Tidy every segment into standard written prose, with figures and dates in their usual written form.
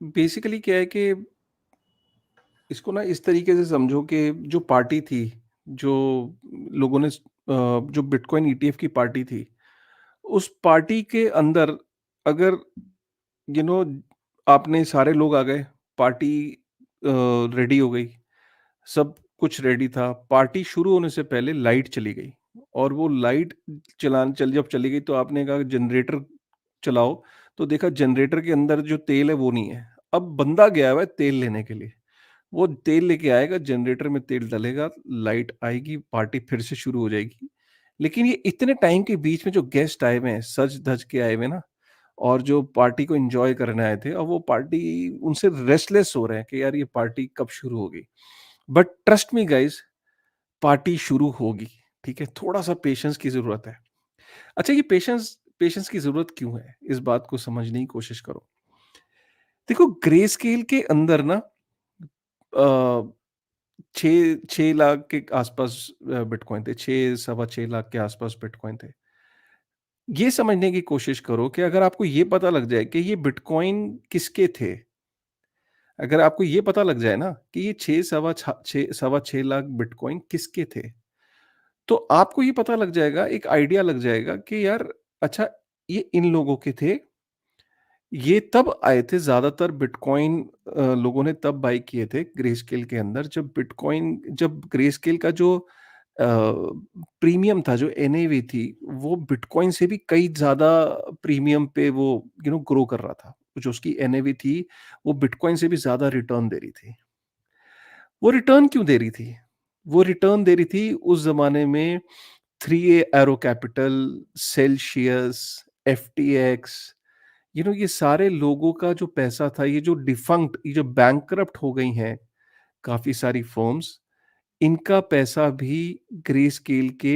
Basically क्या है कि इसको ना इस तरीके से समझो कि जो पार्टी थी, जो लोगों ने जो बिटकॉइन ईटीएफ की पार्टी थी, उस पार्टी के अंदर अगर यू नो आपने सारे लोग आ गए, पार्टी रेडी हो गई, सब कुछ रेडी था, पार्टी शुरू होने से पहले लाइट चली गई और वो लाइट जब चली गई तो आपने कहा जनरेटर चलाओ, तो देखा जनरेटर के अंदर जो तेल है वो नहीं है। अब बंदा गया हुआ है तेल लेने के लिए, वो तेल लेके आएगा, जनरेटर में तेल डलेगा, लाइट आएगी, पार्टी फिर से शुरू हो जाएगी। लेकिन ये इतने टाइम के बीच में जो गेस्ट आए हुए हैं, सज-धज के आए हुए हैं ना, और जो पार्टी को एन्जॉय करने आए थे, अब वो पार्टी उनसे रेस्टलेस हो रहे हैं कि यार ये पार्टी कब शुरू होगी। But trust me guys, party शुरू होगी, ठीक है? थोड़ा-सा पेशेंस की ज़रूरत है। अच्छा, ये पेशेंस पेशेंस की ज़रूरत क्यों है? इस बात को समझने की कोशिश करो। देखो, ग्रे स्केल के अंदर ना अ 6 लाख के आसपास बिटकॉइन थे, 6 सवा 6 लाख के आसपास बिटकॉइन थे। ये समझने की कोशिश करो कि अगर आपको ये पता लग जाए कि ये बिटकॉइन किसके थे, अगर आपको ये पता लग जाए ना कि ये 6 सवा 6 लाख बिटकॉइन किसके थे, तो आपको ये पता लग जाएगा, एक आइडिया लग जाएगा कि यार अच्छा, ये इन लोगों के थे, ये तब आए थे ज़्यादातर बिटकॉइन लोगों ने तब बाय किए थे ग्रेस्केल के अंदर जब ग्रेस्केल का जो प्रीमियम था, जो एनएवी थी, वो बिटकॉइन से भी कई ज़्यादा प्रीमियम पे वो ग्रो कर रहा था। जो उसकी एनएवी थी, वो बिटकॉइन से भी ज़्यादा रिटर्न दे रही थी। वो रिटर्न क्यों दे रही थी? वो रिटर्न दे रही थी उस ज़माने में 3A arrow capital, Celsius, FTX, ये सारे लोगों का जो पैसा था, ये जो बैंकरप्ट हो गई हैं काफ़ी सारी फर्म्स, इनका पैसा भी ग्रे स्केल के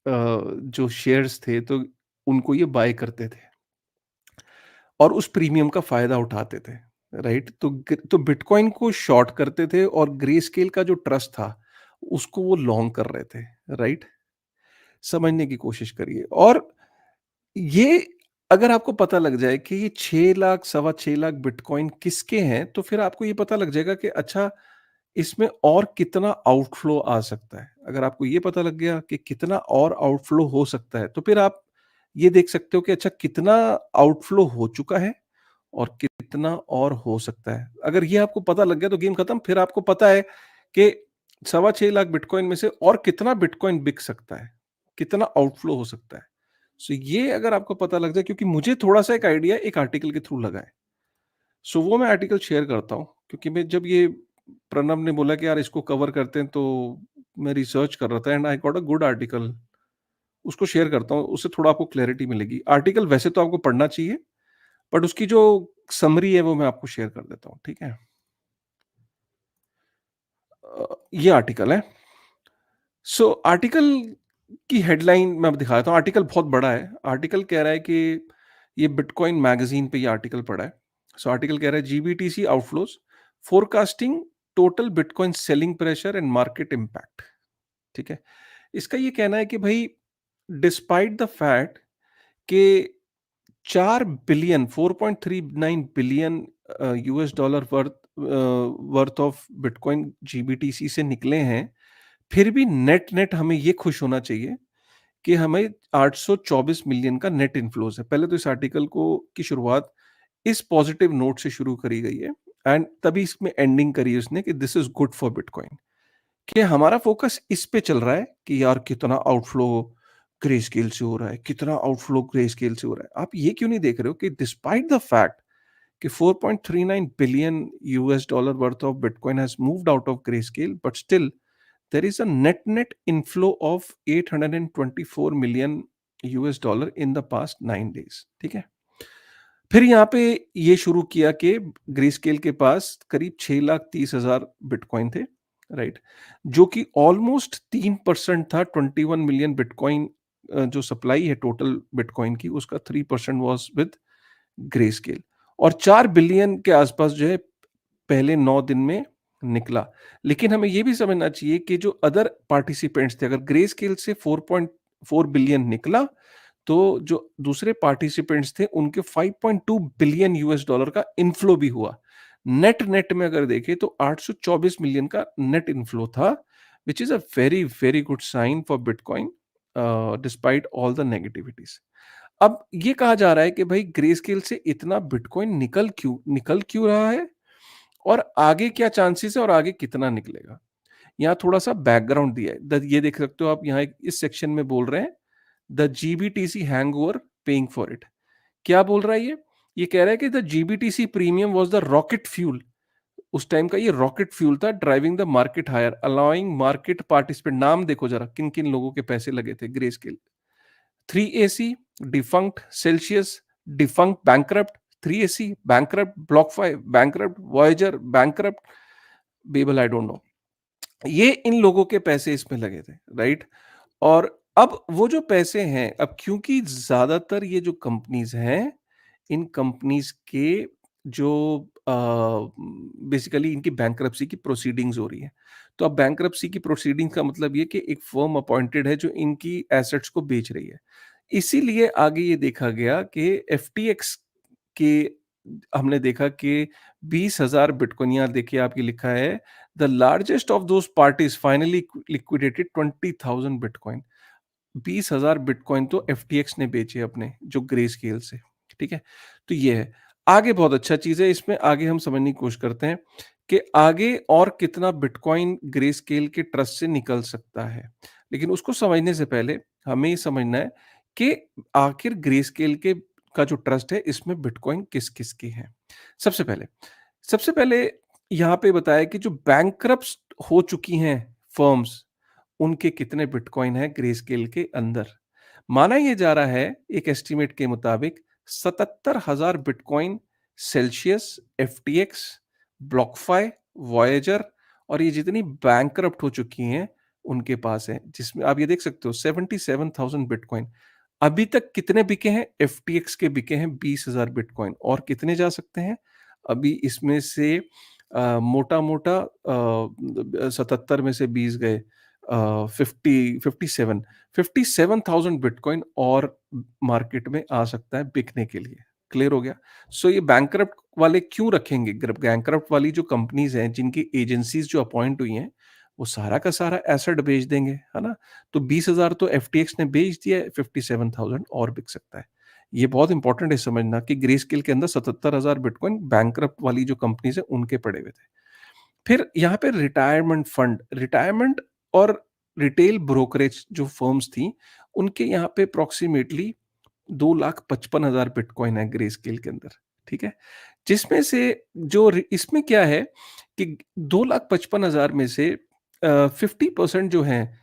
जो शेयर्स थे, तो उनको ये बाय करते थे और उस प्रीमियम का फ़ायदा उठाते थे, राइट? तो बिटकॉइन को शॉर्ट करते थे और ग्रे स्केल का जो ट्रस्ट था, उसको वो लॉन्ग कर रहे थे, राइट? समझने की कोशिश करिए। और ये अगर आपको पता लग जाए कि ये 6 लाख, सवा 6 लाख बिटकॉइन किसके हैं, तो फिर आपको ये पता लग जाएगा कि अच्छा, इसमें और कितना आउटफ्लो आ सकता है। अगर आपको ये पता लग गया कि कितना और आउटफ्लो हो सकता है, तो फिर आप ये देख सकते हो कि अच्छा, कितना आउटफ्लो हो चुका है और कितना और हो सकता है। अगर ये आपको पता लग गया तो गेम खत्म। फिर आपको पता है कि सवा 6 लाख बिटकॉइन में से और कितना बिटकॉइन बिक सकता है, कितना आउटफ्लो हो सकता है। सो ये अगर आपको पता लग जाए, क्योंकि मुझे थोड़ा-सा एक आइडिया एक आर्टिकल के थ्रू लगा है। सो वो मैं आर्टिकल शेयर करता हूँ, क्योंकि मैं जब ये प्रणब ने बोला कि यार इसको कवर करते हैं, तो मैं रिसर्च कर रहा था and I got a good article. उसको शेयर करता हूँ, उससे थोड़ा आपको क्लैरिटी मिलेगी। आर्टिकल वैसे तो आपको पढ़ना चाहिए, बट उसकी जो समरी है वो मैं आपको शेयर कर देता हूँ, ठीक है? ये आर्टिकल है। सो आर्टिकल की हेडलाइन मैं अब दिखा देता हूँ। आर्टिकल बहुत बड़ा है। आर्टिकल कह रहा है कि ये बिटकॉइन मैगज़ीन पे ये आर्टिकल पढ़ा है। सो आर्टिकल कह रहा है GBTC outflows, forecasting total bitcoin selling pressure and market impact, ठीक है? इसका ये कहना है कि भई डिस्पाइट द फैक्ट कि 4 billion 4.39 billion US dollar worth of bitcoin GBTC से निकले हैं, फिर भी नेट-नेट हमें ये खुश होना चाहिए कि हमें 824 मिलियन का नेट इन्फ्लोज़ है। पहले तो इस आर्टिकल को की शुरुआत इस पॉजिटिव नोट से शुरू करी गई है एंड तभी इसमें एंडिंग करी है उसने कि this is good for bitcoin. कि हमारा फ़ोकस इस पे चल रहा है कि यार कितना आउटफ्लो ग्रे स्केल से हो रहा है, कितना आउटफ्लो ग्रे स्केल से हो रहा है। आप ये क्यों नहीं देख रहे हो कि डिस्पाइट द फैक्ट कि 4.39 billion US dollar worth of bitcoin has moved out of grey scale, but still there is a net inflow of 824 million US dollar in the past 9 days, ठीक है? फिर यहाँ पे ये शुरू किया कि ग्रेस्केल के पास करीब 6,30,000 बिटकॉइन थे, राइट? जो कि ऑलमोस्ट 3% था। 21 मिलियन बिटकॉइन जो सप्लाई है टोटल बिटकॉइन की, उसका 3% वाज विद ग्रेस्केल और 4 बिलियन के आसपास जो है पहले 9 दिन में निकला। लेकिन हमें ये भी समझना चाहिए कि जो अदर पार्टिसिपेंट्स थे, अगर ग्रे स्केल से 4.4 बिलियन निकला, तो जो दूसरे पार्टिसिपेंट्स थे उनके 5.2 बिलियन यूएस डॉलर का इनफ्लो भी हुआ। नेट नेट में अगर देखें तो 824 मिलियन का नेट इनफ्लो था, which is a very, very good sign for bitcoin despite all the negativities. अब ये कहा जा रहा है कि भाई ग्रेस्केल से इतना बिटकॉइन निकल क्यों रहा है? और आगे क्या चांसेस है और आगे कितना निकलेगा? यहाँ थोड़ा-सा बैकग्राउंड दिया है। ये देख सकते हो आप यहाँ इस सेक्शन में बोल रहे हैं, the GBTC hangover paying for it. क्या बोल रहा है ये? ये कह रहा है कि the GBTC premium was the rocket fuel. उस टाइम का ये रॉकेट फ्यूल था driving the market higher, allowing market participant. नाम देखो ज़रा किन-किन लोगों के पैसे लगे थे Grayscale. 3AC, defunct Celsius, defunct bankrupt, 3AC bankrupt, BlockFi bankrupt, Voyager bankrupt, Babel I don't know. ये इन लोगों के पैसे इसमें लगे थे, राइट? और अब वो जो पैसे हैं, अब क्योंकि ज़्यादातर ये जो कंपनीज़ हैं, इन कंपनीज़ के जो बेसिकली इनकी बैंक्रप्सी की प्रोसीडिंग्स हो रही हैं। तो अब बैंक्रप्सी की प्रोसीडिंग्स का मतलब ये कि एक फर्म अपॉइंटेड है जो इनकी एसेट्स को बेच रही है। इसीलिए आगे ये देखा गया कि एफटीएक्स के हमने देखा कि 20,000 बिटकॉइन, यहाँ देखिए आपकी लिखा है, the largest of those parties finally liquidated 20,000 bitcoin. 20,000 bitcoin तो एफटीएक्स ने बेचे अपने जो ग्रे स्केल से, ठीक है? तो ये है। आगे बहुत अच्छा चीज़ है, इसमें आगे हम समझने की कोशिश करते हैं कि आगे और कितना बिटकॉइन ग्रे स्केल के ट्रस्ट से निकल सकता है। लेकिन उसको समझने से पहले हमें ये समझना है कि आखिर ग्रे स्केल के का जो ट्रस्ट है इसमें बिटकॉइन किस-किस के हैं। सबसे पहले सबसे पहले यहाँ पे बताया कि जो बैंकरप्ट हो चुकी हैं फर्म्स, उनके कितने बिटकॉइन हैं ग्रेस्केल के अंदर। माना ये जा रहा है एक एस्टीमेट के मुताबिक 77,000 bitcoin Celsius, FTX, BlockFi, Voyager और ये जितनी बैंकरप्ट हो चुकी हैं उनके पास है, जिसमें आप ये देख सकते हो 77,000 बिटकॉइन। अभी तक कितने बिके हैं? एफटीएक्स के बिके हैं 20,000 बिटकॉइन और कितने जा सकते हैं? अभी इसमें से मोटा-मोटा 77 में से 20 गए, 57,000 बिटकॉइन और मार्केट में आ सकता है बिकने के लिए। क्लियर हो गया? सो ये बैंकरप्ट वाले क्यों रखेंगे? बैंकरप्ट वाली जो कंपनीज़ हैं, जिनकी एजेंसीज़ जो अपॉइंट हुई हैं, वो सारा का सारा एसेट बेच देंगे, है ना? तो 20,000 तो एफटीएक्स ने बेच दिया है, 57,000 और बिक सकता है। ये बहुत इंपॉर्टेंट है समझना कि ग्रेस्केल के अंदर 77,000 बिटकॉइन बैंकरप्ट वाली जो कंपनीज़ हैं, उनके पड़े हुए थे। फिर यहाँ पे रिटायरमेंट फंड, रिटायरमेंट और रिटेल ब्रोकरेज जो फर्म्स थी, उनके यहाँ पे अप्रॉक्सिमेटली 2,55,000 बिटकॉइन है ग्रे स्केल के अंदर, ठीक है? जिसमें से जो इसमें क्या है कि 2,55,000 में से 50% जो हैं,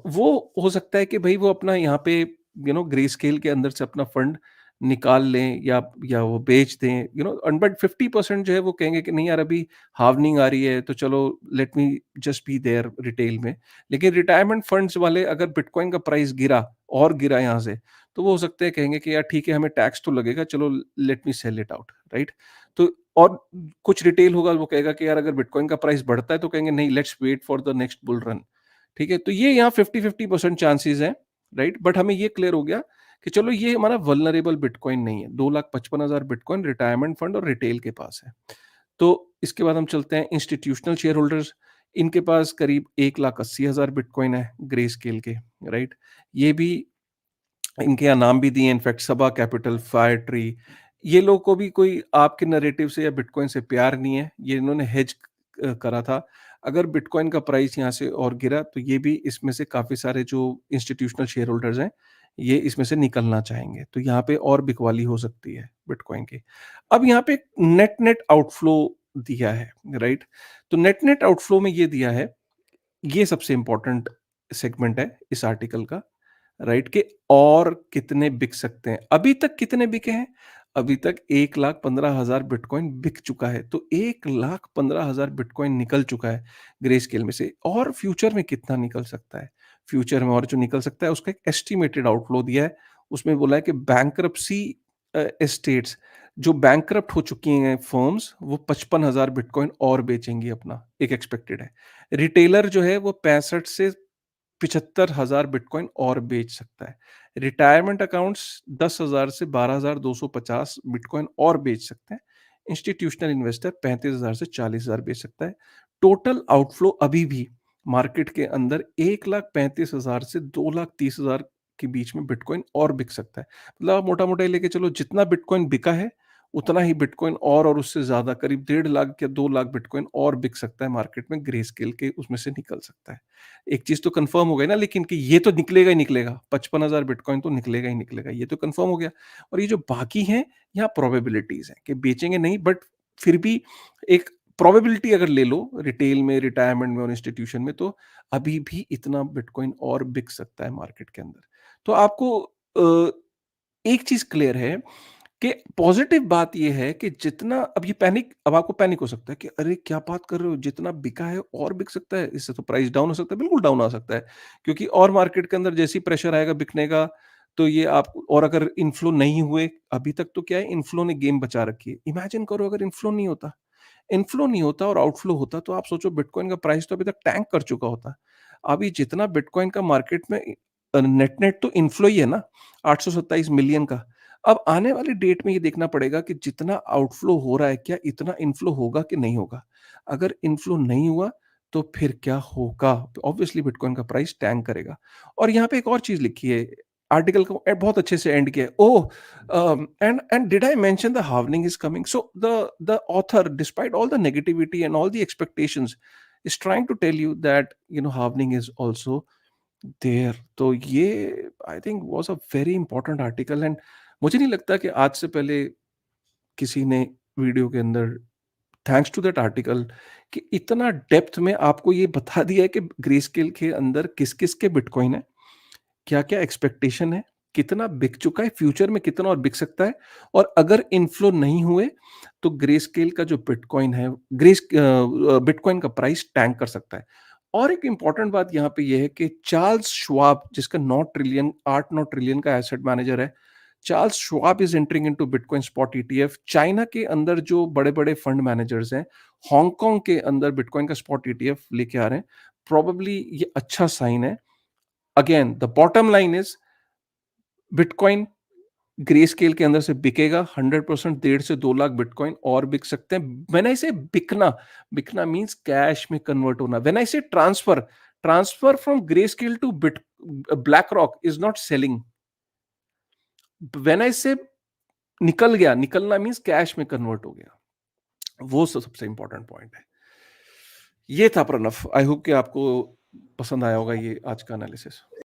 वो हो सकता है कि भई वो अपना यहाँ पे ग्रे स्केल के अंदर से अपना फंड निकाल लें या वो बेच दें, बट 50% जो है वो कहेंगे कि नहीं यार अभी हार्वनिंग आ रही है तो चलो let me just be there retail में। लेकिन रिटायरमेंट फंड्स वाले अगर बिटकॉइन का प्राइस गिरा और गिरा यहाँ से, तो वो हो सकते हैं कहेंगे कि यार ठीक है हमें टैक्स तो लगेगा, चलो let me sell it out, right? तो और कुछ रिटेल होगा वो कहेगा कि यार अगर बिटकॉइन का प्राइस बढ़ता है तो कहेंगे नहीं, let's wait for the next bull run. ठीक है? तो ये यहाँ 50-50% चांसेस हैं, राइट? बट हमें ये क्लियर हो गया कि चलो ये हमारा वल्नरेबल बिटकॉइन नहीं है। 2,55,000 बिटकॉइन रिटायरमेंट फंड और रिटेल के पास है। तो इसके बाद हम चलते हैं इंस्टीट्यूशनल शेयर होल्डर्स। इनके पास करीब 1,80,000 बिटकॉइन है ग्रे स्केल के, राइट? ये भी इनके यहाँ नाम भी दिए हैं इनफैक्ट, सबा कैपिटल, फायर ट्री। ये लोग को भी कोई आपके नैरेटिव से या बिटकॉइन से प्यार नहीं है। ये इन्होंने हेज करा था। अगर बिटकॉइन का प्राइस यहाँ से और गिरा तो ये भी इसमें से काफ़ी सारे जो इंस्टीट्यूशनल शेयर होल्डर्स हैं, ये इसमें से निकलना चाहेंगे। तो यहाँ पे और बिकवाली हो सकती है बिटकॉइन की। अब यहाँ पे नेट-नेट आउटफ्लो दिया है, राइट? तो नेट-नेट आउटफ्लो में ये दिया है, ये सबसे इम्पोर्टेंट सेगमेंट है इस आर्टिकल का, राइट? कि और कितने बिक सकते हैं। अभी तक कितने बिके हैं? अभी तक 1,15,000 बिटकॉइन बिक चुका है। तो 1,15,000 बिटकॉइन निकल चुका है ग्रे स्केल में से, और फ्यूचर में कितना निकल सकता है? फ्यूचर में और जो निकल सकता है उसका एक एस्टिमेटेड आउटफ्लो दिया है। उसमें बोला है कि बैंक्रप्सी एस्टेट्स, जो बैंकरप्ट हो चुकी हैं फर्म्स, वो 55,000 बिटकॉइन और बेचेंगी अपना, एक एक्सपेक्टेड है। रिटेलर जो है वो 65 से 75,000 बिटकॉइन और बेच सकता है। रिटायरमेंट अकाउंट्स 10,000 से 12,250 बिटकॉइन और बेच सकते हैं। इंस्टीट्यूशनल इन्वेस्टर 35,000 से 40,000 बेच सकता है। टोटल आउटफ्लो अभी भी मार्केट के अंदर 1,35,000 से 2,30,000 के बीच में बिटकॉइन और बिक सकता है। मतलब आप मोटा-मोटा ये लेके चलो, जितना बिटकॉइन बिका है, उतना ही बिटकॉइन और उससे ज़्यादा करीब 1.5 लाख या 2 लाख बिटकॉइन और बिक सकता है मार्केट में, ग्रे स्केल के उसमें से निकल सकता है। एक चीज़ तो कन्फर्म हो गई ना, लेकिन कि ये तो निकलेगा ही निकलेगा, 55,000 बिटकॉइन तो निकलेगा ही निकलेगा, ये तो कन्फर्म हो गया। और ये जो बाकी हैं, यहाँ प्रोबेबिलिटीज़ हैं कि बेचेंगे नहीं, बट फिर भी एक प्रोबेबिलिटी अगर ले लो रिटेल में, रिटायरमेंट में और इंस्टीट्यूशन में, तो अभी भी इतना बिटकॉइन और बिक सकता है मार्केट के अंदर। तो आपको एक चीज़ क्लियर है कि पॉजिटिव बात ये है कि जितना अब आपको पैनिक हो सकता है कि अरे क्या बात कर रहे हो, जितना बिका है और बिक सकता है, इससे तो प्राइस डाउन हो सकता है। बिल्कुल डाउन आ सकता है, क्योंकि और मार्केट के अंदर जैसे ही प्रेशर आएगा बिकने का, तो ये आप, और अगर इन्फ्लो नहीं हुए, अभी तक तो क्या है, इन्फ्लो ने गेम बचा रखी है। इमेजिन करो अगर इन्फ्लो नहीं होता और आउटफ्लो होता, तो आप सोचो बिटकॉइन का प्राइस तो अभी तक टैंक कर चुका होता। अभी जितना बिटकॉइन का मार्केट में नेट नेट तो इन्फ्लो ही है ना, 827 मिलियन का। अब आने वाली डेट में ये देखना पड़ेगा कि जितना आउटफ्लो हो रहा है, क्या इतना इनफ्लो होगा कि नहीं होगा? अगर इनफ्लो नहीं हुआ, तो फिर क्या होगा? तो ऑब्वियसली बिटकॉइन का प्राइस टैंक करेगा। और यहाँ पे एक और चीज़ लिखी है, आर्टिकल को बहुत अच्छे से एंड किया है। ओह! And did I mention the halvening is coming? So the author, despite all the negativity and all the expectations, is trying to tell you that, halvening is also there. तो ये I think was a very important article, and मुझे नहीं लगता कि आज से पहले किसी ने वीडियो के अंदर, थैंक्स टू दैट आर्टिकल, कि इतना डेप्थ में आपको ये बता दिया है कि ग्रेस्केल के अंदर किस-किस के बिटकॉइन है, क्या-क्या एक्सपेक्टेशन है, कितना बिक चुका है, फ्यूचर में कितना और बिक सकता है, और अगर इन्फ्लो नहीं हुए, तो ग्रेस्केल का जो बिटकॉइन है, बिटकॉइन का प्राइस टैंक कर सकता है। और एक इंपॉर्टेंट बात यहाँ पे ये है कि चार्ल्स श्वाब, जिसका 9 ट्रिलियन का एसेट मैनेजर है, Charles Schwab is entering into bitcoin spot ETF. China के अंदर जो बड़े-बड़े फंड मैनेजर्स हैं, हांगकांग के अंदर बिटकॉइन का स्पॉट ईटीएफ लेके आ रहे हैं। प्रोबेबली ये अच्छा साइन है। Again the bottom line is, bitcoin grey scale के अंदर से बिकेगा 100%, 1.5 से 2 लाख बिटकॉइन और बिक सकते हैं। व्हेन आई से बिकना, बिकना मीन्स कैश में कन्वर्ट होना। व्हेन आई से transfer, transfer from grey scale two bit black rock is not selling. When I से निकल गया, निकलना मीन्स कैश में कन्वर्ट हो गया। वो सबसे इंपॉर्टेंट पॉइंट है। ये था प्रणव। आई होप कि आपको पसंद आया होगा ये आज का एनालिसिस।